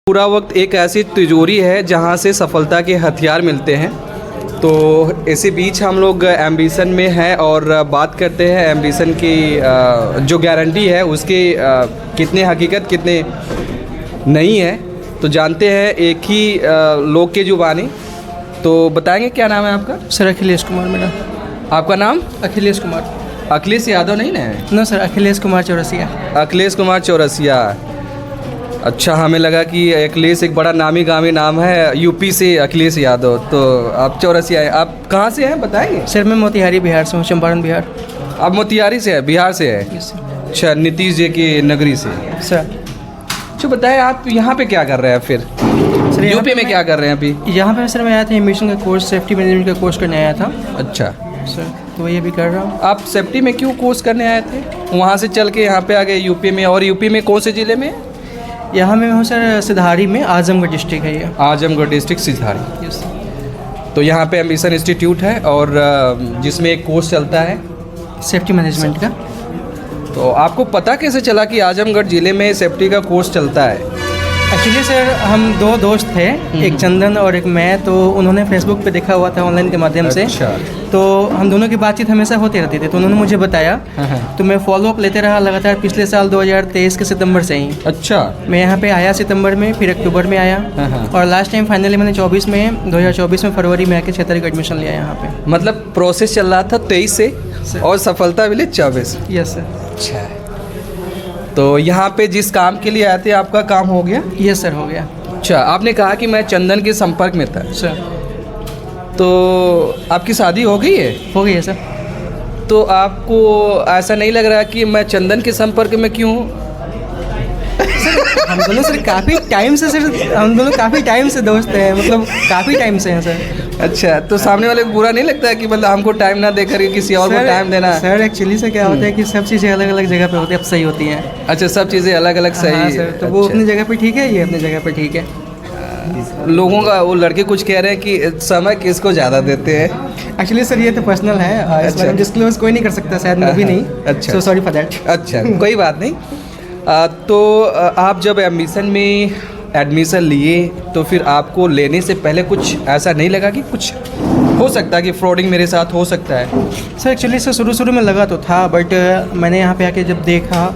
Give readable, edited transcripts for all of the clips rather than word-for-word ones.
पूरा वक्त एक ऐसी तिजोरी है जहां से सफलता के हथियार मिलते हैं। तो इसी बीच हम लोग एम्बिशन में हैं और बात करते हैं एम्बिशन की जो गारंटी है उसके कितने हकीकत कितने नहीं है। तो जानते हैं एक ही लोग के जुबानी। तो बताएंगे क्या नाम है आपका? सर अखिलेश कुमार मेरा। आपका नाम? अखिलेश कुमार। अखिलेश यादव नहीं ना है? No sir, Akhilesh Kumar Chaurasia. अखिलेश कुमार चौरसिया। अच्छा, हमें लगा कि अखिलेश एक बड़ा नामी गामी नाम है, यूपी से अखिलेश यादव। तो आप चौरसिया हैं। आप कहाँ से हैं बताएंगे? सर मैं मोतिहारी बिहार से हूँ, चंपारण बिहार। आप मोतिहारी से है, बिहार से है? अच्छा, नीतीश जी की नगरी से। सर अच्छा बताएं, आप यहाँ पे क्या कर रहे हैं फिर? सर यूपी में क्या कर रहे हैं अभी? यहाँ पे सर मैं आया था एम्बिशन का कोर्स, सेफ्टी मैनेजमेंट का कोर्स करने आया था। अच्छा सर, तो वही अभी कर रहा हूँ। आप सेफ्टी में क्यों कोर्स करने आए थे? वहाँ से चल के यहाँ पे आ गए यूपी में। और यूपी में कौन से ज़िले में? यहाँ मैं हूँ सर सिधारी में, आजमगढ़ डिस्ट्रिक्ट है ये। आजमगढ़ डिस्ट्रिक्ट सिधारी। यस। तो यहाँ पे एम्बिशन इंस्टीट्यूट है और जिसमें एक कोर्स चलता है सेफ्टी मैनेजमेंट का। तो आपको पता कैसे चला कि आजमगढ़ ज़िले में सेफ्टी का कोर्स चलता है? एक्चुअली सर हम दो दोस्त थे, एक चंदन और एक मैं। तो उन्होंने फेसबुक पे देखा हुआ था ऑनलाइन के माध्यम से। अच्छा। तो हम दोनों की बातचीत हमेशा होती रहती थी, तो उन्होंने मुझे बताया। तो मैं फॉलोअप लेते रहा लगातार पिछले साल 2023 के सितंबर से ही। अच्छा। मैं यहाँ पे आया सितंबर में, फिर अक्टूबर में आया और लास्ट टाइम फाइनली मैंने 2024 में फरवरी में आके 6 तारीख को एडमिशन लिया यहाँ पे। मतलब प्रोसेस चल रहा था 23 से और सफलता मिली 24। Yes sir. अच्छा, तो यहाँ पे जिस काम के लिए आए थे आपका काम हो गया? यस सर, हो गया। अच्छा, आपने कहा कि मैं चंदन के संपर्क में था। सर तो आपकी शादी हो गई है? हो गई है सर। तो आपको ऐसा नहीं लग रहा कि मैं चंदन के संपर्क में क्यों हूँ? हम दोनों सर काफ़ी टाइम से दोस्त हैं, मतलब काफ़ी टाइम से हैं सर। अच्छा, तो सामने वाले को बुरा नहीं लगता है कि मतलब हमको टाइम ना देकर के किसी और को टाइम देना? सर एक्चुअली से क्या होता है कि सब चीज़ें अलग अलग जगह पे होती है, अब सही होती हैं। अच्छा, सब चीज़ें अलग अलग सही हाँ है। सर, तो वो अच्छा। अपनी जगह पे ठीक है, ये अपनी जगह पे ठीक है। लोगों का वो लड़के कुछ कह रहे हैं कि समय किसको ज़्यादा देते हैं? एक्चुअली सर ये तो पर्सनल है, इस बारे में डिस्क्लोज कोई नहीं कर सकता, शायद मैं भी नहीं। अच्छा। So sorry for that. अच्छा, कोई बात नहीं। तो आप जब एम्बिशन में एडमिशन लिए तो फिर आपको लेने से पहले कुछ ऐसा नहीं लगा कि कुछ हो सकता है कि फ्रॉडिंग मेरे साथ हो सकता है? सर एक्चुअली सर शुरू में लगा तो था, बट मैंने यहाँ पे आके जब देखा,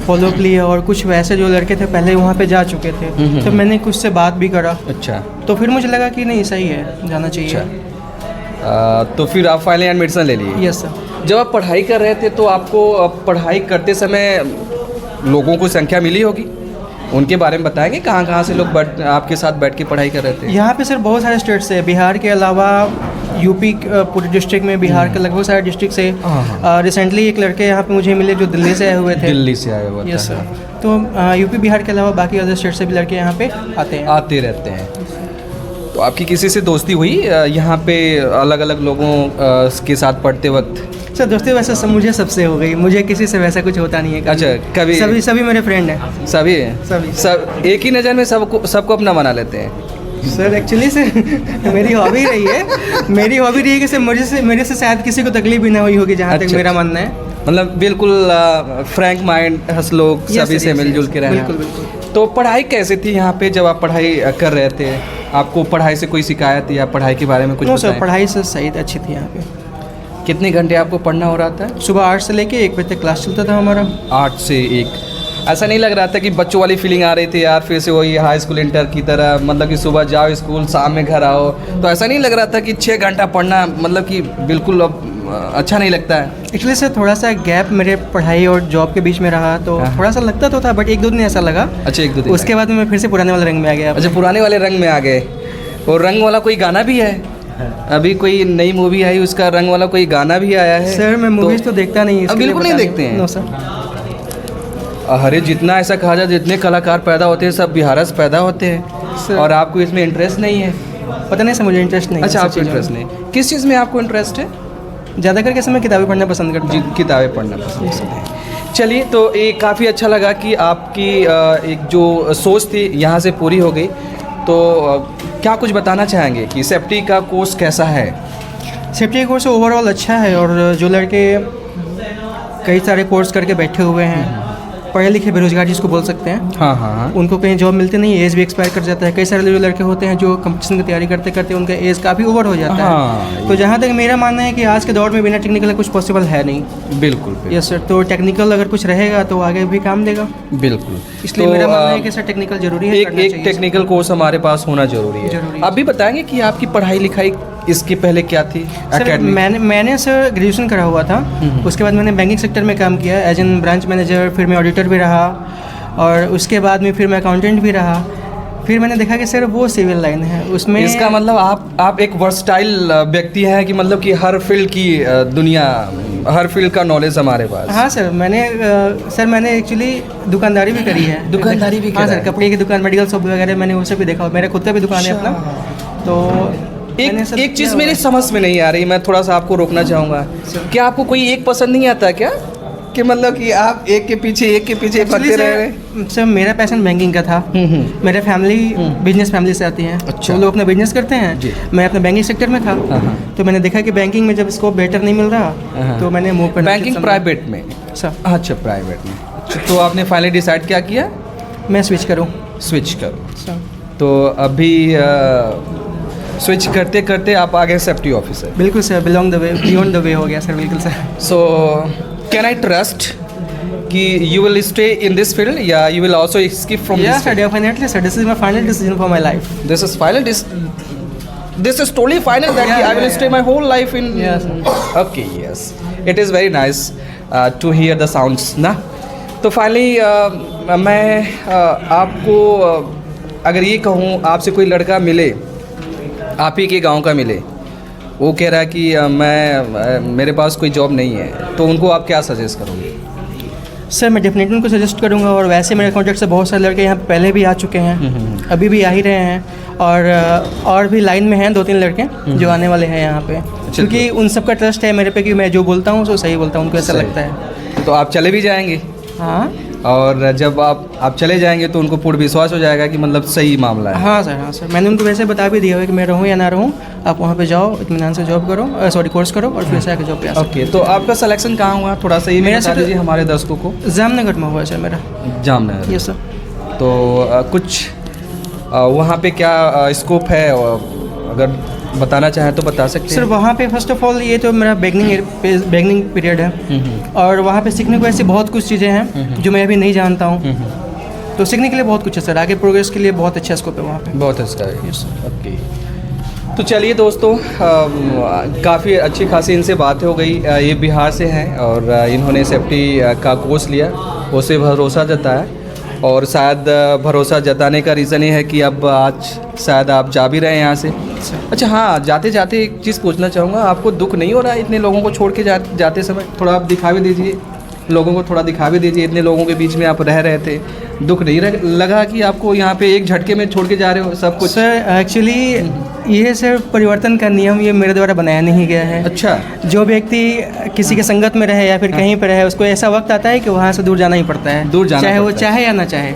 फॉलोअप लिया और कुछ वैसे जो लड़के थे पहले वहाँ पे जा चुके थे, तो मैंने कुछ से बात भी करा। अच्छा। तो फिर मुझे लगा कि नहीं सही है, जाना चाहिए। अच्छा। तो फिर आप फाइनली एडमिशन ले लिए? Yes sir. जब आप पढ़ाई कर रहे थे तो आपको पढ़ाई करते समय लोगों को संख्या मिली होगी, उनके बारे में बताएंगे? कहाँ कहाँ से लोग आपके साथ बैठ के पढ़ाई कर रहे थे? यहाँ पे सर बहुत सारे स्टेट से, बिहार के अलावा यूपी पूरे डिस्ट्रिक्ट में, बिहार के लगभग सारे डिस्ट्रिक्ट से। रिसेंटली एक लड़के यहाँ पे मुझे मिले जो दिल्ली से आए हुए थे। दिल्ली से आए हुए? Yes sir. तो यूपी बिहार के अलावा बाकी अदर स्टेट से भी लड़के यहाँ पे आते रहते हैं। तो आपकी किसी से दोस्ती हुई यहाँ पे अलग अलग लोगों के साथ पढ़ते वक्त? सर दोस्ती वैसे मुझे सबसे हो गई, मुझे किसी से वैसा कुछ होता नहीं है। अच्छा, कभी सभी मेरे फ्रेंड हैं। सभी हैं? सब एक ही नज़र में सबको अपना बना लेते हैं? सर एक्चुअली से मेरी हॉबी रही है कि सर मेरे से शायद किसी को तकलीफ भी ना हुई होगी, जहाँ तक मेरा मानना है। मतलब बिल्कुल फ्रैंक माइंड, हंस लोग सभी से मिलजुल के रहना। बिल्कुल। तो पढ़ाई कैसे थी यहाँ पे जब आप पढ़ाई कर रहे थे? आपको पढ़ाई से कोई शिकायत या पढ़ाई के बारे में कुछ बताएं? सर पढ़ाई से सही अच्छी थी यहाँ पे। कितने घंटे आपको पढ़ना हो रहा था? सुबह 8 से लेके 1 बजे तक क्लास चलता था हमारा। 8 से 1। ऐसा नहीं लग रहा था कि बच्चों वाली फीलिंग आ रही थी यार, फिर से वही हाई स्कूल इंटर की तरह, मतलब कि सुबह जाओ स्कूल, शाम में घर आओ? तो ऐसा नहीं लग रहा था कि 6 घंटा पढ़ना मतलब कि बिल्कुल अब अच्छा नहीं लगता है? एक्चुअली सर थोड़ा सा गैप मेरे पढ़ाई और जॉब के बीच में रहा, तो थोड़ा सा लगता तो था, बट 1-2 दिन ऐसा लगा। अच्छा, 1-2 दिन। उसके बाद मैं फिर से पुराने वाले रंग में आ गया। अच्छा, पुराने वाले रंग में आ गए। और रंग वाला कोई गाना भी है? अभी कोई नई मूवी आई, उसका रंग वाला कोई गाना भी आया है? सर मैं मूवीज़ तो देखता नहीं, बिल्कुल नहीं देखते हैं? No sir. अरे जितना ऐसा कहा जाए, जितने कलाकार पैदा होते हैं सब बिहार से पैदा होते हैं, और आपको इसमें इंटरेस्ट नहीं है? पता नहीं सर, मुझे इंटरेस्ट नहीं। अच्छा, आपको इंटरेस्ट नहीं? किस चीज़ में आपको इंटरेस्ट है? ज़्यादा करके सर मैं किताबें पढ़ना पसंद करता हूँ। किताबें पढ़ना पसंद है। चलिए, तो ये काफ़ी अच्छा लगा कि आपकी एक जो सोच थी यहाँ से पूरी हो गई। तो क्या कुछ बताना चाहेंगे कि सेफ्टी का कोर्स कैसा है? सेफ्टी का कोर्स ओवरऑल अच्छा है, और जो लड़के कई सारे कोर्स करके बैठे हुए हैं पढ़े लिखे बेरोजगार जिसको बोल सकते हैं, हाँ हाँ हाँ। उनको कहीं जॉब मिलती नहीं, एज भी एक्सपायर कर जाता है। कई सारे जो लड़के होते हैं जो कंपटीशन की तैयारी करते करते उनका एज काफ़ी ओवर हो जाता हाँ, है। तो जहाँ तक मेरा मानना है कि आज के दौर में बिना टेक्निकल कुछ पॉसिबल है नहीं। बिल्कुल यस सर, तो टेक्निकल अगर कुछ रहेगा तो आगे भी काम देगा। बिल्कुल। इसलिए तो, मेरा मानना है कि सर टेक्निकल जरूरी है, करना एक चाहिए। टेक्निकल कोर्स हमारे पास होना जरूरी है। आप भी बताएंगे कि आपकी पढ़ाई लिखाई इसके पहले क्या थी? Sir academy? मैंने सर ग्रेजुएशन करा हुआ था, उसके बाद मैंने बैंकिंग सेक्टर में काम किया एज एन ब्रांच मैनेजर, फिर मैं ऑडिटर भी रहा और उसके बाद में फिर मैं अकाउंटेंट भी रहा। फिर मैंने देखा कि सर वो सिविल लाइन है, उसमें इसका मतलब आप एक वर्सटाइल व्यक्ति हैं कि मतलब कि हर फील्ड की दुनिया, हर फील्ड का नॉलेज हमारे पास। हाँ सर, मैंने एक्चुअली दुकानदारी भी करी है। दुकानदारी भी हाँ करा सर, है। कपड़े की दुकान, मेडिकल शॉप वगैरह मैंने उसे भी देखा। मेरा खुद का भी दुकान है अपना। तो एक चीज़ मेरी समझ में नहीं आ रही, मैं थोड़ा सा आपको रोकना चाहूँगा। क्या आपको कोई एक पसंद नहीं आता क्या, कि मतलब कि आप एक के पीछे पढ़ते रह रहे? सर मेरा पैशन बैंकिंग का था। मेरे फैमिली बिजनेस फैमिली से आती है। अच्छा। तो लोग अपना बिजनेस करते हैं, मैं अपने बैंकिंग सेक्टर में था। तो मैंने देखा कि बैंकिंग में जब स्कोप बेटर नहीं मिल रहा तो मैंने मूव करना। बैंकिंग प्राइवेट में? सर अच्छा, प्राइवेट में। तो आपने फाइनली डिसाइड क्या किया? मैं स्विच करूँ। स्विच करो। सर तो अभी स्विच करते करते आप आ गए सेफ्टी ऑफिसर। बिल्कुल सर, बियॉन्ड द वे हो गया सर, बिल्कुल sir. So can I trust कि you will stay in this field या you will also skip from Yeah this? sir, definitely sir, this is my final decision for my life. This is final. This is totally final that I will stay my whole life in. Yeah, sir. Okay, yes. It is very nice to hear the sounds, ना? तो finally मैं आपको अगर ये कहूँ, आपसे कोई लड़का मिले, आप ही के गांव का मिले, वो कह रहा है कि मेरे पास कोई जॉब नहीं है, तो उनको आप क्या सजेस्ट करोगे? सर मैं डेफिनेटली उनको सजेस्ट करूंगा। और वैसे मेरे कॉन्टैक्ट से बहुत सारे लड़के यहाँ पे पहले भी आ चुके हैं, अभी भी आ ही रहे हैं, और भी लाइन में हैं 2-3 लड़के जो आने वाले हैं यहाँ पे, क्योंकि उन सब का ट्रस्ट है मेरे पे कि मैं जो बोलता हूँ वो सही बोलता हूँ, उनको ऐसा लगता है। तो आप चले भी जाएंगे? हाँ, और जब आप चले जाएंगे तो उनको पूर्ण विश्वास हो जाएगा कि मतलब सही मामला है। हाँ सर, मैंने उनको वैसे बता भी दिया है कि मैं रहूँ या ना रहूँ, आप वहाँ पे जाओ, इत्मीनान से जॉब करो, कोर्स करो और फिर से आके जॉब पे आ सकते। ओके, तो आपका सिलेक्शन कहाँ हुआ, थोड़ा सा ये मेरा बता दीजिए हमारे दर्शकों को। जामनगर में हुआ है सर मेरा। जामनगर? Yes sir. तो कुछ वहाँ पे क्या स्कोप है, अगर बताना चाहें तो बता सकते हैं? सर वहाँ पे फर्स्ट ऑफ ऑल ये तो मेरा बिगनिंग पीरियड है, और वहाँ पे सीखने को ऐसी बहुत कुछ चीज़ें हैं जो मैं अभी नहीं जानता हूँ। तो सीखने के लिए बहुत कुछ है सर, आगे प्रोग्रेस के लिए बहुत अच्छा स्कोप है वहाँ पे। बहुत अच्छा है। ओके, तो चलिए दोस्तों, काफ़ी अच्छी खासी इनसे बात हो गई। ये बिहार से हैं और इन्होंने सेफ्टी का कोर्स लिया, उससे भरोसा जताया, और शायद भरोसा जताने का रीज़न ये है कि अब आज शायद आप जा भी रहे हैं यहाँ से। अच्छा हाँ, जाते जाते एक चीज़ पूछना चाहूँगा, आपको दुख नहीं हो रहा है इतने लोगों को छोड़ के जाते समय? थोड़ा आप दिखा भी दीजिए लोगों को, थोड़ा दिखा भी दीजिए, इतने लोगों के बीच में आप रह रहे थे, दुख नहीं लगा कि आपको यहाँ पे एक झटके में छोड़ के जा रहे हो सब कुछ? सर एक्चुअली ये सर परिवर्तन का नियम ये मेरे द्वारा बनाया नहीं गया है। अच्छा। जो व्यक्ति किसी के संगत में रहे या फिर कहीं पर रहे, उसको ऐसा वक्त आता है कि वहाँ से दूर जाना ही पड़ता है, दूर जाना चाहे वो पड़ता है। चाहे या ना चाहे,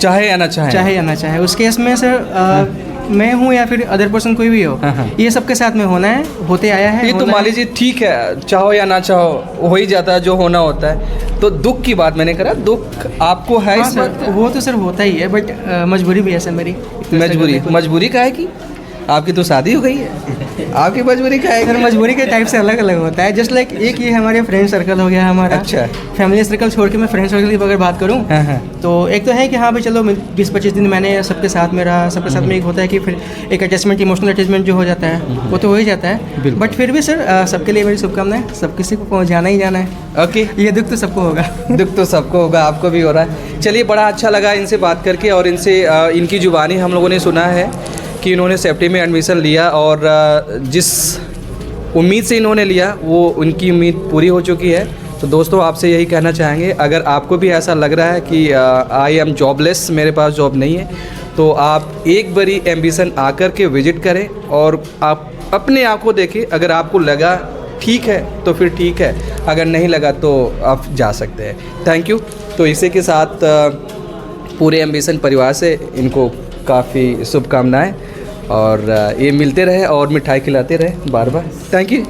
चाहे या ना चाहे, चाहे या ना चाहे। उस केस में सर मैं हूँ या फिर अदर पर्सन कोई भी हो, ये सबके साथ में होना है, होते आया है। ये तो मान लीजिए ठीक है, चाहो या ना चाहो हो ही जाता है जो होना होता है। तो दुख की बात मैंने करा, दुख आपको है हाँ इस बात सर, वो तो सर होता ही है, बट मजबूरी भी है सर मेरी। मजबूरी का है कि आपकी तो शादी हो गई है, आपकी मजबूरी का है? सर मजबूरी के टाइप से अलग अलग होता है, जस्ट लाइक एक ये हमारे फ्रेंड सर्कल हो गया हमारा। अच्छा। फैमिली सर्कल छोड़ के मैं फ्रेंड सर्कल की अगर बात करूँ, तो एक तो है कि हाँ भाई चलो 20-25 दिन मैंने सबके साथ में रहा, सबके साथ में एक होता है कि फिर एक अटैचमेंट, इमोशनल अटैचमेंट जो हो जाता है वो तो हो ही जाता है, बट फिर भी सर सबके लिए मेरी शुभकामनाएं, सब किसी को जाना ही जाना है। ओके, ये दुख तो सबको होगा। दुख तो सबको होगा, आपको भी हो रहा है। चलिए, बड़ा अच्छा लगा इनसे बात करके, और इनसे इनकी जुबानी हम लोगों ने सुना है कि इन्होंने सेफ्टी में एडमिशन लिया, और जिस उम्मीद से इन्होंने लिया वो उनकी उम्मीद पूरी हो चुकी है। तो दोस्तों, आपसे यही कहना चाहेंगे, अगर आपको भी ऐसा लग रहा है कि आई एम जॉबलेस, मेरे पास जॉब नहीं है, तो आप एक बारी एम्बिशन आकर के विजिट करें और आप अपने आँखों देखें। अगर आपको लगा ठीक है तो फिर ठीक है, अगर नहीं लगा तो आप जा सकते हैं। Thank you. तो इसी के साथ पूरे एम्बिशन परिवार से इनको काफ़ी शुभकामनाएं, और ये मिलते रहे और मिठाई खिलाते रहे बार बार। Thank you.